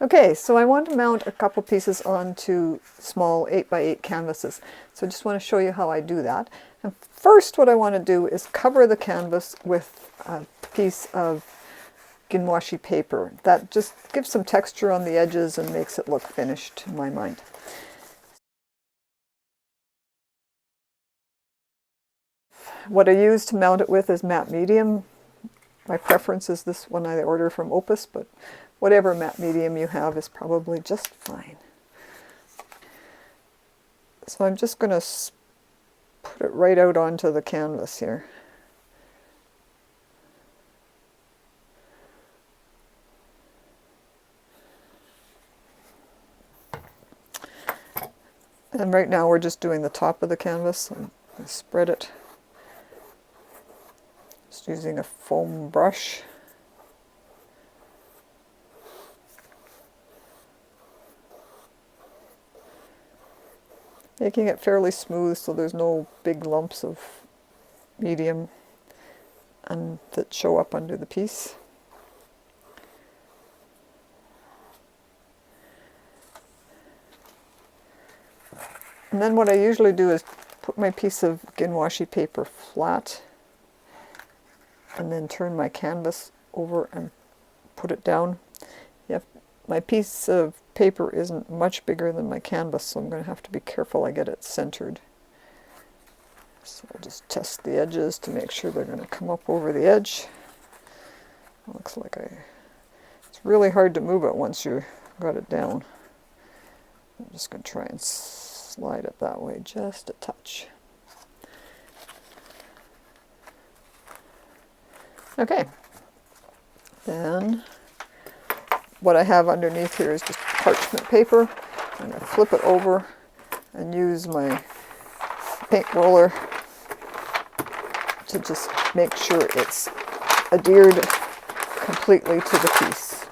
Okay, so I want to mount a couple pieces onto small 8x8 canvases. So I just want to show you how I do that. And first what I want to do is cover the canvas with a piece of Ginwashi paper. That just gives some texture on the edges and makes it look finished in my mind. What I use to mount it with is matte medium. My preference is this one I order from Opus, but whatever matte medium you have is probably just fine. So I'm just going to put it right out onto the canvas here. And right now we're just doing the top of the canvas. I'm going to spread it. Just using a foam brush. Making it fairly smooth so there's no big lumps of medium and that show up under the piece. And then what I usually do is put my piece of Ginwashi paper flat and then turn my canvas over and put it down. My piece of paper isn't much bigger than my canvas, so I'm going to have to be careful I get it centered. So I'll just test the edges to make sure they're going to come up over the edge. Looks like it's really hard to move it once you've got it down. I'm just going to try and slide it that way just a touch. Okay, then what I have underneath here is just parchment paper. I'm going to flip it over and use my paint roller to just make sure it's adhered completely to the piece.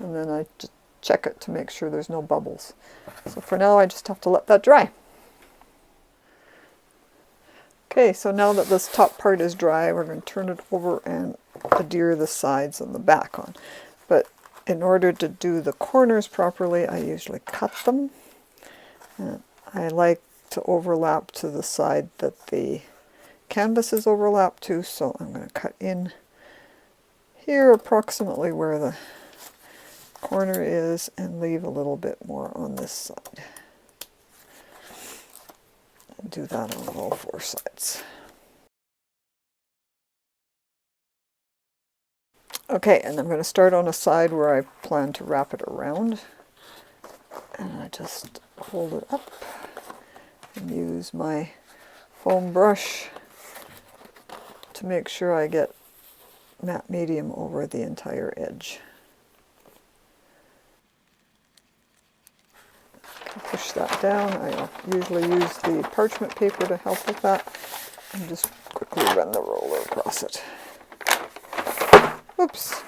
And then I just check it to make sure there's no bubbles. So for now I just have to let that dry. Okay, so now that this top part is dry, we're going to turn it over and adhere the sides and the back on. But in order to do the corners properly, I usually cut them. And I like to overlap to the side that the canvas is overlapped to, so I'm going to cut in here approximately where the corner is and leave a little bit more on this side. Do that on all four sides. Okay, and I'm going to start on a side where I plan to wrap it around. And I just hold it up and use my foam brush to make sure I get matte medium over the entire edge. Push that down. I usually use the parchment paper to help with that, and just quickly run the roller across it. Oops.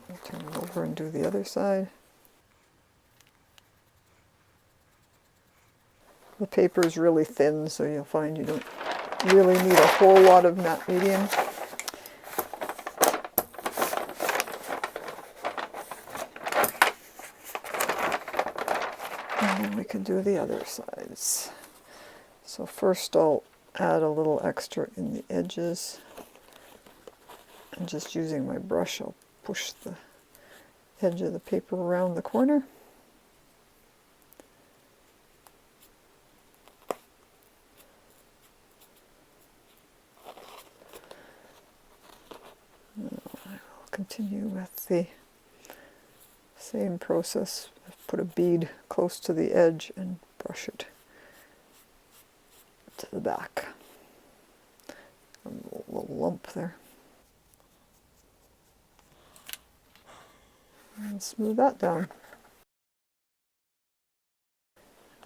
I'll turn it over and do the other side. The paper is really thin, so you'll find you don't really need a whole lot of matte medium. And then we can do the other sides. So first I'll add a little extra in the edges. And just using my brush, I'll push the edge of the paper around the corner. Continue with the same process. Put a bead close to the edge and brush it to the back. A little lump there. And smooth that down.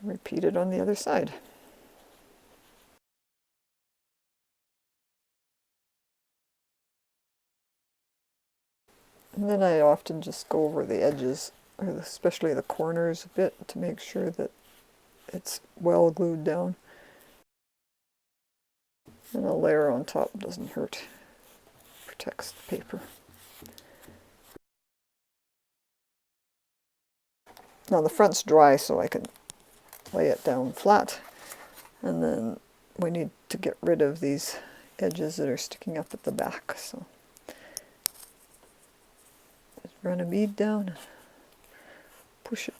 Repeat it on the other side. And then I often just go over the edges or especially the corners a bit, to make sure that it's well glued down. And a layer on top doesn't hurt, protects the paper. Now the front's dry, so I can lay it down flat, and then we need to get rid of these edges that are sticking up at the back. So just run a bead down, push it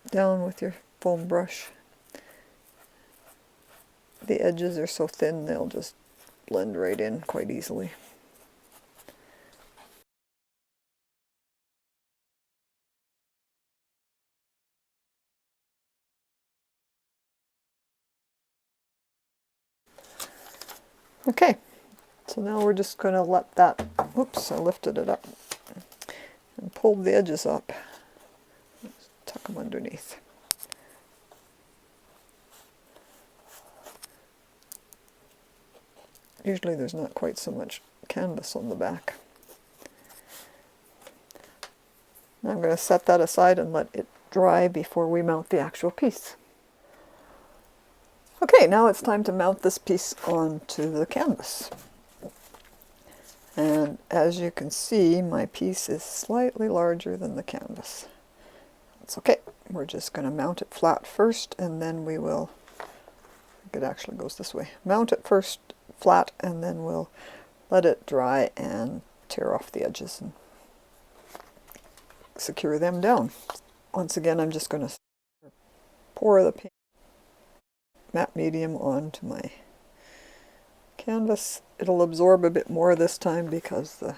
down with your foam brush. The edges are so thin they'll just blend right in quite easily. Okay, so now we're just going to let that, oops, I lifted it up and pulled the edges up. Let's tuck them underneath. Usually there's not quite so much canvas on the back. Now I'm going to set that aside and let it dry before we mount the actual piece. Okay, now it's time to mount this piece onto the canvas. And as you can see, my piece is slightly larger than the canvas. That's okay. We're just going to mount it flat first, and then we will, I think it actually goes this way. Mount it first flat, and then we'll let it dry and tear off the edges and secure them down. Once again, I'm just going to pour the paint matte medium onto my canvas. It'll absorb a bit more this time because the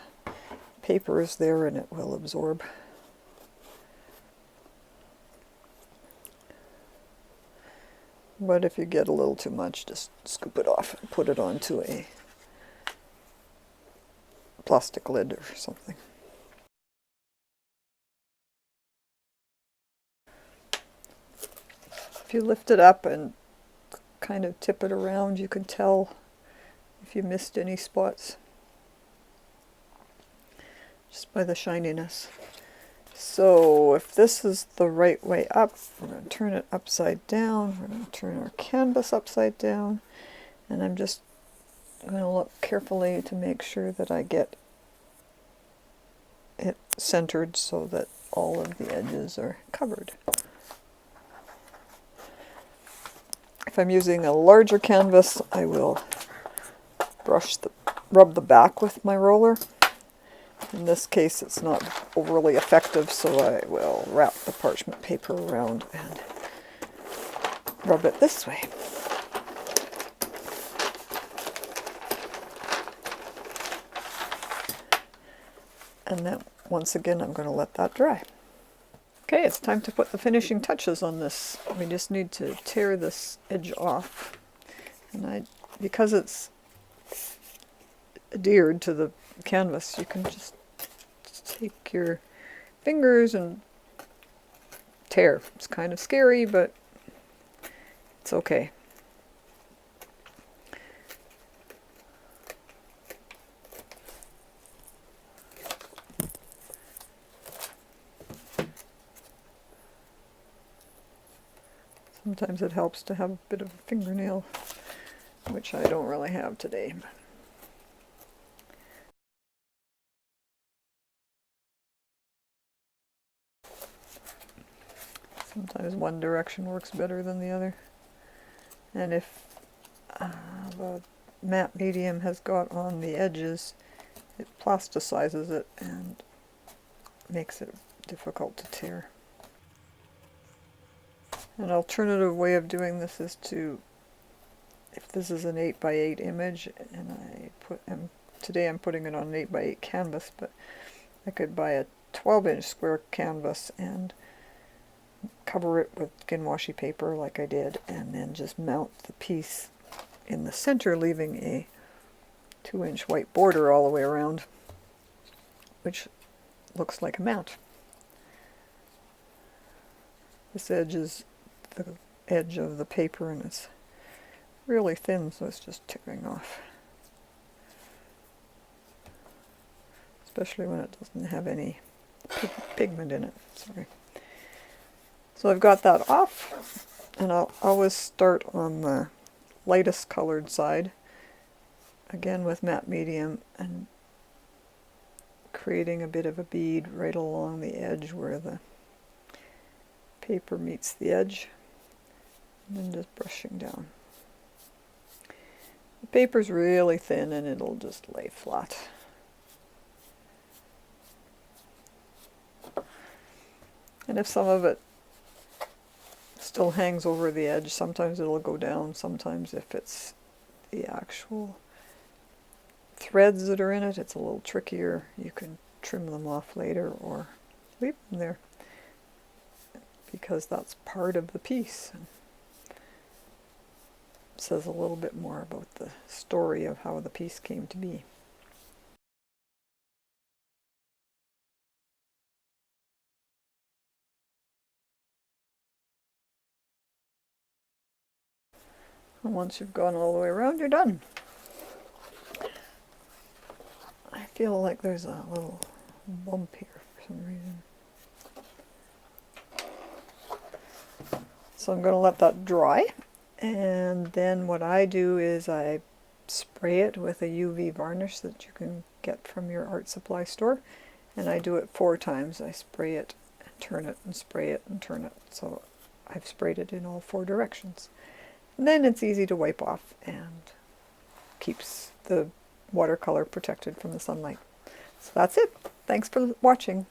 paper is there and it will absorb. But if you get a little too much, just scoop it off and put it onto a plastic lid or something. If you lift it up and kind of tip it around, you can tell if you missed any spots just by the shininess. So if this is the right way up, we're going to turn it upside down. We're going to turn our canvas upside down, and I'm just going to look carefully to make sure that I get it centered so that all of the edges are covered. If I'm using a larger canvas, I will rub the back with my roller. In this case, it's not overly effective, so I will wrap the parchment paper around and rub it this way. And then, once again, I'm going to let that dry. Okay, it's time to put the finishing touches on this. We just need to tear this edge off. And because it's adhered to the canvas, you can just take your fingers and tear. It's kind of scary, but it's okay. Sometimes it helps to have a bit of a fingernail, which I don't really have today. Sometimes one direction works better than the other. And if the matte medium has got on the edges, it plasticizes it and makes it difficult to tear. An alternative way of doing this is to, if this is an 8x8 image, and today I'm putting it on an 8x8 canvas, but I could buy a 12-inch square canvas and cover it with Ginwashi paper like I did, and then just mount the piece in the center, leaving a 2-inch white border all the way around, which looks like a mount. This edge is the edge of the paper, and it's really thin, so it's just tearing off. Especially when it doesn't have any pigment in it. Sorry. So I've got that off, and I'll always start on the lightest colored side, again with matte medium, and creating a bit of a bead right along the edge where the paper meets the edge, and then just brushing down. The paper's really thin and it'll just lay flat. And if some of it still hangs over the edge, sometimes it'll go down. Sometimes if it's the actual threads that are in it, it's a little trickier. You can trim them off later or leave them there, because that's part of the piece. It says a little bit more about the story of how the piece came to be. And once you've gone all the way around, you're done. I feel like there's a little bump here for some reason. So I'm going to let that dry, and then what I do is I spray it with a UV varnish that you can get from your art supply store, and I do it 4 times. I spray it and turn it and spray it and turn it, so I've sprayed it in all 4 directions. And then it's easy to wipe off and keeps the watercolor protected from the sunlight. So that's it. Thanks for watching.